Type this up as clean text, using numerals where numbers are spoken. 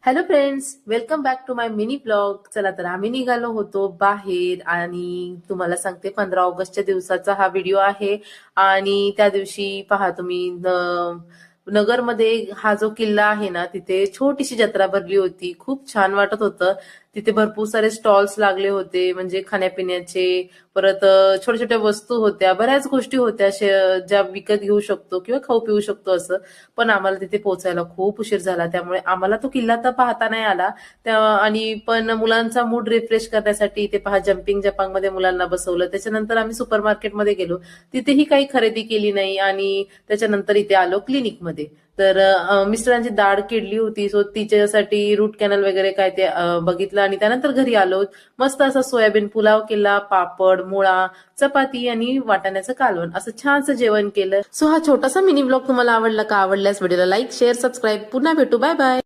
Hello friends, welcome back to my mini blog. चला तर आम्ही निघालो होतो बाहेर आणि तुम्हाला सांगते 15 ऑगस्टच्या दिवसाचा हा व्हिडिओ आहे. आणि त्या दिवशी पहा तुम्ही नगरमध्ये हा जो किल्ला आहे ना, तिथे छोटीशी जत्रा भरली होती. खूप छान वाटत होतं. तिथे भरपूर सारे स्टॉल्स लागले होते, म्हणजे खाण्यापिण्याचे. परत छोट्या छोट्या वस्तू होत्या, बऱ्याच गोष्टी होत्या ज्या विकत घेऊ शकतो किंवा खाऊ पिऊ शकतो असं. पण आम्हाला तिथे पोहोचायला खूप उशीर झाला, त्यामुळे आम्हाला तो किल्ला तर पाहता नाही आला. आणि पण मुलांचा मूड रिफ्रेश करण्यासाठी इथे पहा जम्पिंग जपांगमध्ये मुलांना बसवलं. त्याच्यानंतर आम्ही सुपर मार्केटमध्ये गेलो, तिथेही काही खरेदी केली नाही. आणि त्याच्यानंतर इथे आलो क्लिनिकमध्ये. तर मिस्टरांची दाढ किडली होती, सो तिच्यासाठी रूट कॅनल वगैरे काय ते बघितलं. आणि त्यानंतर घरी आलो. मस्त असा सोयाबीन पुलाव केला, पापड, मुळा, चपाती आणि वाटाण्याचं कालवण, असं छानसं जेवण केलं. सो हा छोटासा मिनी ब्लॉग तुम्हाला आवडला का? आवडल्यास व्हिडिओला लाईक, शेअर, सबस्क्राईब. पुन्हा भेटू. Bye bye.